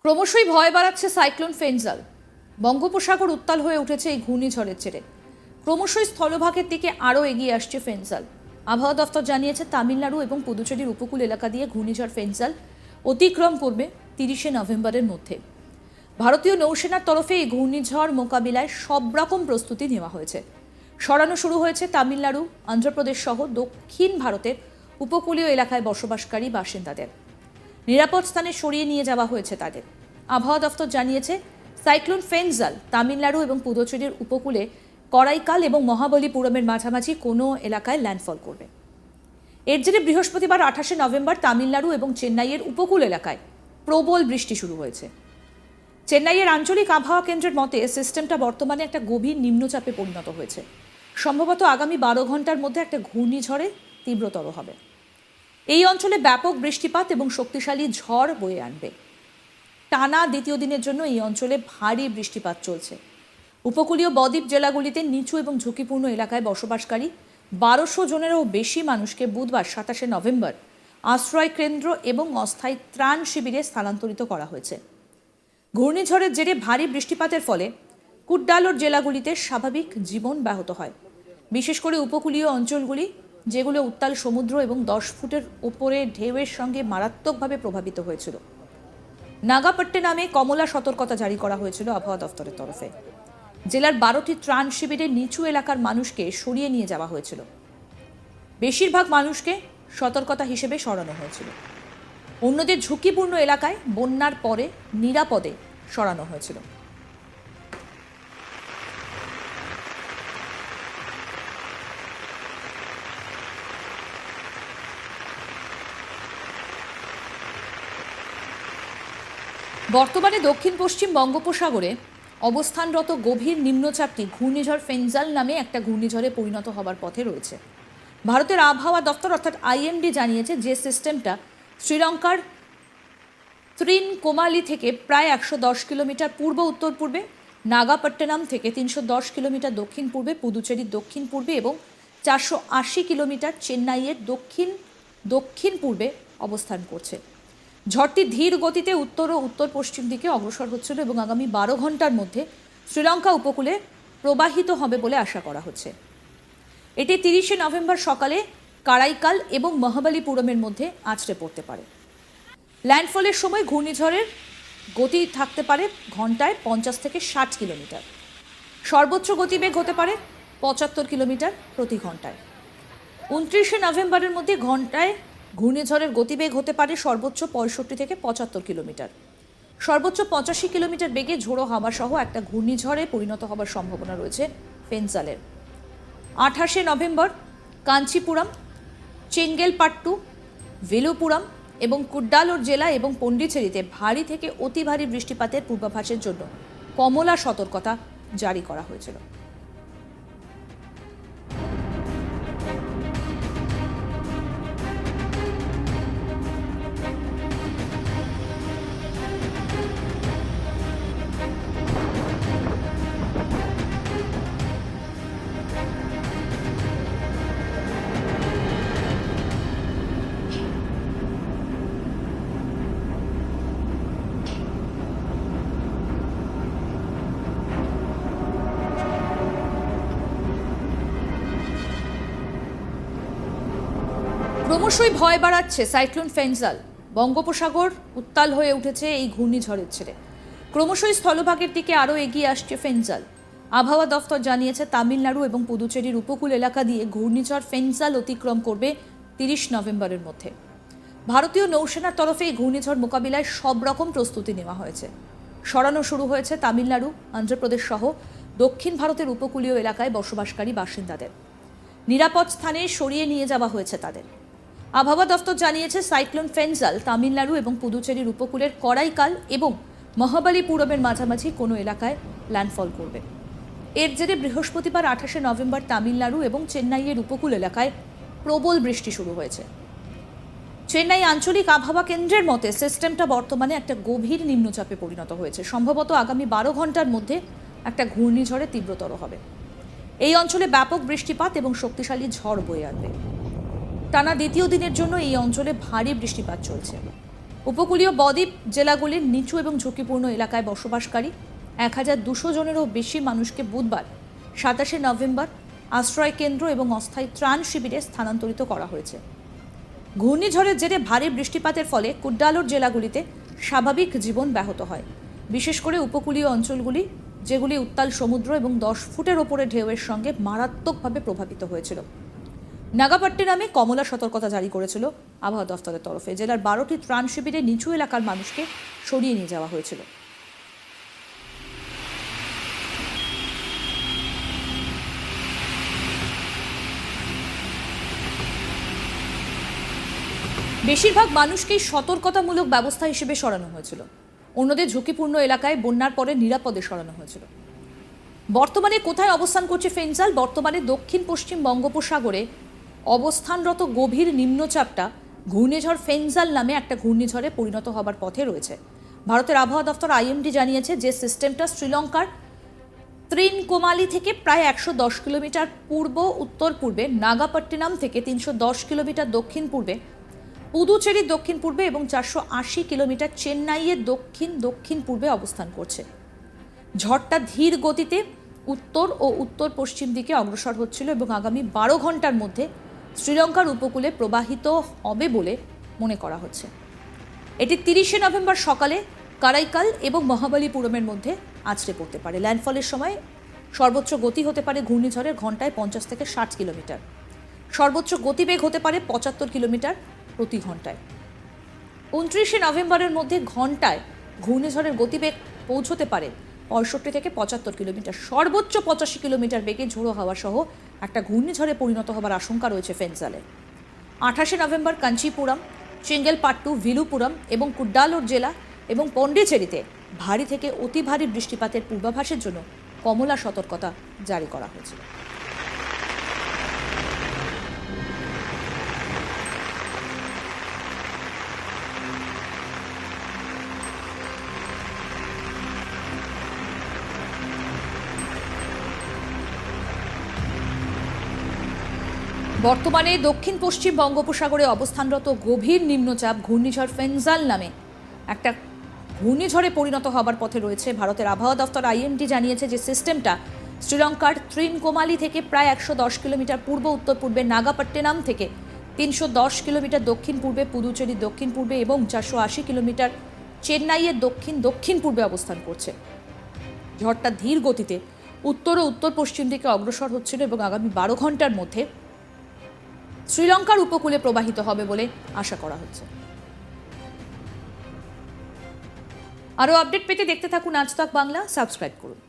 ক্রমশই ভয় বাড়াচ্ছে সাইক্লোন ফেঞ্জাল। বঙ্গোপসাগর উত্তাল হয়ে উঠেছে এই ঘূর্ণিঝড়ের জেরে। ক্রমশই স্থলভাগের দিকে আরও এগিয়ে আসছে ফেঞ্জাল। আবহাওয়া দফতর জানিয়েছে তামিলনাড়ু এবং পুদুচেরির উপকূল এলাকা দিয়ে ঘূর্ণিঝড় ফেঞ্জাল অতিক্রম করবে 30শে নভেম্বরের মধ্যে। ভারতীয় নৌসেনার তরফে এই ঘূর্ণিঝড় মোকাবিলায় সব রকম প্রস্তুতি নেওয়া হয়েছে। সরানো শুরু হয়েছে তামিলনাড়ু, অন্ধ্রপ্রদেশ সহ দক্ষিণ ভারতের উপকূলীয় এলাকায় বসবাসকারী বাসিন্দাদের। নিরাপদ স্থানে সরিয়ে নিয়ে যাওয়া হয়েছে তাদের। আবহাওয়া দফতর জানিয়েছে সাইক্লোন ফেঞ্জাল তামিলনাড়ু এবং পুদুচেরির উপকূলে করাইকাল এবং মহাবলীপুরমের মাঝামাঝি কোনো এলাকায় ল্যান্ডফল করবে। এর জেরে বৃহস্পতিবার 28শে নভেম্বর তামিলনাড়ু এবং চেন্নাইয়ের উপকূল এলাকায় প্রবল বৃষ্টি শুরু হয়েছে। চেন্নাইয়ের আঞ্চলিক আবহাওয়া কেন্দ্রের মতে সিস্টেমটা বর্তমানে একটা গভীর নিম্নচাপে পরিণত হয়েছে। সম্ভবত আগামী 12 ঘন্টার মধ্যে একটা ঘূর্ণিঝড়ে তীব্রতর হবে। এই অঞ্চলে ব্যাপক বৃষ্টিপাত এবং শক্তিশালী ঝড় বয়ে আনবে। টানা দ্বিতীয় দিনের জন্য এই অঞ্চলে ভারী বৃষ্টিপাত চলছে। উপকূলীয় বদ্বীপ জেলাগুলিতে নিচু এবং ঝুঁকিপূর্ণ এলাকায় বসবাসকারী 1200 জনেরও বেশি মানুষকে বুধবার 27শে নভেম্বর আশ্রয় কেন্দ্র এবং অস্থায়ী ত্রাণ শিবিরে স্থানান্তরিত করা হয়েছে। ঘূর্ণিঝড়ের জেরে ভারী বৃষ্টিপাতের ফলে কুড্ডালোর জেলাগুলিতে স্বাভাবিক জীবন ব্যাহত হয়, বিশেষ করে উপকূলীয় অঞ্চলগুলি যেগুলো উত্তাল সমুদ্র এবং 10 ফুটের ওপরে ঢেউয়ের সঙ্গে মারাত্মকভাবে প্রভাবিত হয়েছিল। নাগাপট্টিনামে কমলা সতর্কতা জারি করা হয়েছিল আবহাওয়া দফতরের তরফে। জেলার 12টি ত্রাণ শিবিরে নিচু এলাকার মানুষকে সরিয়ে নিয়ে যাওয়া হয়েছিল। বেশিরভাগ মানুষকে সতর্কতা হিসেবে সরানো হয়েছিল। অন্যদের ঝুঁকিপূর্ণ এলাকায় বন্যার পরে নিরাপদে সরানো হয়েছিল। বর্তমানে দক্ষিণ পশ্চিম বঙ্গোপসাগরে অবস্থানরত গভীর নিম্নচাপটি ঘূর্ণিঝড় ফেঞ্জাল নামে একটা ঘূর্ণিঝড়ে পরিণত হবার পথে রয়েছে। ভারতের আবহাওয়া দপ্তর অর্থাৎ আইএমডি জানিয়েছে যে সিস্টেমটা শ্রীলঙ্কার ত্রিনকোমালি থেকে প্রায় 110 কিলোমিটার পূর্ব উত্তর পূর্বে, নাগাপট্টিনাম থেকে 310 কিলোমিটার দক্ষিণ পূর্বে, পুদুচেরির দক্ষিণ পূর্বে এবং 480 কিলোমিটার চেন্নাইয়ের দক্ষিণ পূর্বে অবস্থান করছে। ঝড়টি ধীর গতিতে উত্তর ও উত্তর পশ্চিম দিকে অগ্রসর হচ্ছিল এবং আগামী 12 ঘন্টার মধ্যে শ্রীলঙ্কা উপকূলে প্রবাহিত হবে বলে আশা করা হচ্ছে। এটি 30শে নভেম্বর সকালে কারাইকাল এবং মহাবলীপুরমের মধ্যে আছড়ে পড়তে পারে। ল্যান্ডফলের সময় ঘূর্ণিঝড়ের গতি থাকতে পারে ঘন্টায় 50 থেকে 60 কিলোমিটার। সর্বোচ্চ গতিবেগ হতে পারে 75 কিলোমিটার প্রতি ঘন্টায়। 29শে নভেম্বরের মধ্যে ঘন্টায় ঘূর্ণিঝড়ের গতিবেগ হতে পারে সর্বোচ্চ 65 থেকে 75 কিলোমিটার। সর্বোচ্চ 85 কিলোমিটার বেগে ঝোড়ো হাওয়া সহ একটা ঘূর্ণিঝড়ে পরিণত হবার সম্ভাবনা রয়েছে ফেঞ্জালের। 28শে নভেম্বর কাঞ্চিপুরম, চেঙ্গেলপাট্টু, ভেলুপুরম এবং কুড্ডালোর জেলা এবং পন্ডিচেরিতে ভারী থেকে অতি ভারী বৃষ্টিপাতের পূর্বাভাসের জন্য কমলা সতর্কতা জারি করা হয়েছিল। ক্রমশই ভয় বাড়াচ্ছে সাইক্লোন ফেঞ্জাল। বঙ্গোপসাগর উত্তাল হয়ে উঠেছে এই ঘূর্ণিঝড়ের জেরে। ক্রমশই স্থলভাগের দিকে আরও এগিয়ে আসছে ফেঞ্জাল। আবহাওয়া দফতর জানিয়েছে তামিলনাড়ু এবং পুদুচেরির উপকূল এলাকা দিয়ে ঘূর্ণিঝড় ফেঞ্জাল অতিক্রম করবে 30 নভেম্বরের মধ্যে। ভারতীয় নৌসেনার তরফে এই ঘূর্ণিঝড় মোকাবিলায় সব রকম প্রস্তুতি নেওয়া হয়েছে। সরানো শুরু হয়েছে তামিলনাড়ু, অন্ধ্রপ্রদেশ সহ দক্ষিণ ভারতের উপকূলীয় এলাকায় বসবাসকারী বাসিন্দাদের। নিরাপদ স্থানে সরিয়ে নিয়ে যাওয়া হয়েছে তাদের। আবহাওয়া দফতর জানিয়েছে সাইক্লোন ফেঞ্জাল তামিলনাড়ু এবং পুদুচেরির উপকূলের করাইকাল এবং মহাবলীপুরমের মাঝামাঝি কোনো এলাকায় ল্যান্ডফল করবে। এর জেরে বৃহস্পতিবার 28শে নভেম্বর তামিলনাড়ু এবং চেন্নাইয়ের উপকূল এলাকায় প্রবল বৃষ্টি শুরু হয়েছে। চেন্নাই আঞ্চলিক আবহাওয়া কেন্দ্রের মতে সিস্টেমটা বর্তমানে একটা গভীর নিম্নচাপে পরিণত হয়েছে। সম্ভবত আগামী 12 ঘন্টার মধ্যে একটা ঘূর্ণিঝড়ে তীব্রতর হবে। এই অঞ্চলে ব্যাপক বৃষ্টিপাত এবং শক্তিশালী ঝড় বয়ে আনবে। টানা দ্বিতীয় দিনের জন্য এই অঞ্চলে ভারী বৃষ্টিপাত চলছে। উপকূলীয় বদ্বীপ জেলাগুলির নিচু এবং ঝুঁকিপূর্ণ এলাকায় বসবাসকারী 1200 জনেরও বেশি মানুষকে বুধবার 27 নভেম্বর আশ্রয় কেন্দ্র এবং অস্থায়ী ত্রাণ শিবিরে স্থানান্তরিত করা হয়েছে। ঘূর্ণিঝড়ের জেরে ভারী বৃষ্টিপাতের ফলে কুড্ডালোর জেলাগুলিতে স্বাভাবিক জীবন ব্যাহত হয়, বিশেষ করে উপকূলীয় অঞ্চলগুলি, যেগুলি উত্তাল সমুদ্র এবং 10 ফুটের ওপরে ঢেউয়ের সঙ্গে মারাত্মকভাবে প্রভাবিত হয়েছিল। নাগাপট্টিনামে কমলা সতর্কতা জারি করেছিল আবহাওয়া দফতরের তরফে। জেলার 12টি ত্রাণ শিবিরে নিচু এলাকার মানুষকে সরিয়ে নিয়ে যাওয়া হয়েছিল। বেশিরভাগ মানুষকেই সতর্কতামূলক ব্যবস্থা হিসেবে সরানো হয়েছিল, অন্যদের ঝুঁকিপূর্ণ এলাকায় বন্যার পরে নিরাপদে সরানো হয়েছিল। বর্তমানে কোথায় অবস্থান করছে ফেনজাল? বর্তমানে দক্ষিণ পশ্চিম বঙ্গোপসাগরে অবস্থানরত গভীর নিম্নচাপটা ঘূর্ণিঝড় ফেনজাল নামে একটা ঘূর্ণিঝড়ে পরিণত হবার পথে রয়েছে। ভারতের আবহাওয়া দফতর IMD জানিয়েছে যে সিস্টেমটা শ্রীলঙ্কার ত্রিনকোমালি থেকে প্রায় 110 কিলোমিটার পূর্ব উত্তর পূর্বে, নাগাপট্টিনাম থেকে 310 কিলোমিটার দক্ষিণ পূর্বে, পুদুচেরির দক্ষিণ পূর্বে এবং 480 কিলোমিটার চেন্নাইয়ের দক্ষিণ দক্ষিণ পূর্বে অবস্থান করছে। ঝড়টা ধীর গতিতে উত্তর ও উত্তর পশ্চিম দিকে অগ্রসর হচ্ছিল এবং আগামী 12 ঘন্টার মধ্যে শ্রীলঙ্কার উপকূলে প্রবাহিত হবে বলে মনে করা হচ্ছে। এটি 30 নভেম্বর সকালে কারাইকাল এবং মহাবালিপুরমের মধ্যে আছড়ে পড়তে পারে। ল্যান্ডফলের সময় সর্বোচ্চ গতি হতে পারে ঘূর্ণিঝড়ের ঘন্টায় 50 থেকে 60 কিলোমিটার, সর্বোচ্চ গতিবেগ হতে পারে 75 কিলোমিটার প্রতি ঘন্টায়। 29 নভেম্বরের মধ্যে ঘন্টায় ঘূর্ণিঝড়ের গতিবেগ পৌঁছতে পারে 65 থেকে 75 কিলোমিটার, সর্বোচ্চ 85 কিলোমিটার বেগে ঝোড়ো হাওয়া সহ একটা ঘূর্ণিঝড়ে পরিণত হবার আশঙ্কা রয়েছে ফেনজালে। 28 নভেম্বর কাঞ্চিপুরম, চেঙ্গেলপাট্টু, ভিলুপুরম এবং কুড্ডালোর জেলা এবং পন্ডিচেরিতে ভারী থেকে অতি ভারী বৃষ্টিপাতের পূর্বাভাসের জন্য কমলা সতর্কতা জারি করা হয়েছিল। বর্তমানে দক্ষিণ পশ্চিম বঙ্গোপসাগরে অবস্থানরত গভীর নিম্নচাপ ঘূর্ণিঝড় ফেনজাল নামে একটা ঘূর্ণিঝড়ে পরিণত হবার পথে রয়েছে। ভারতের আবহাওয়া দফতর IMD জানিয়েছে যে সিস্টেমটা শ্রীলঙ্কার ত্রিনকোমালি থেকে প্রায় 110 কিলোমিটার পূর্ব উত্তর পূর্বে, নাগাপট্টিনাম থেকে 310 কিলোমিটার দক্ষিণ পূর্বে, পুদুচেরির দক্ষিণ পূর্বে এবং 480 কিলোমিটার চেন্নাইয়ের দক্ষিণ দক্ষিণ পূর্বে অবস্থান করছে। ঝড়টা ধীর গতিতে উত্তর ও উত্তর পশ্চিম দিকে অগ্রসর হচ্ছিল এবং আগামী 12 ঘন্টার মধ্যে শ্রীলঙ্কার উপকূলে প্রবাহিত হবে বলে আশা করা হচ্ছে। আরও আপডেট পেতে দেখতে থাকুন আজ তাক বাংলা, সাবস্ক্রাইব করুন।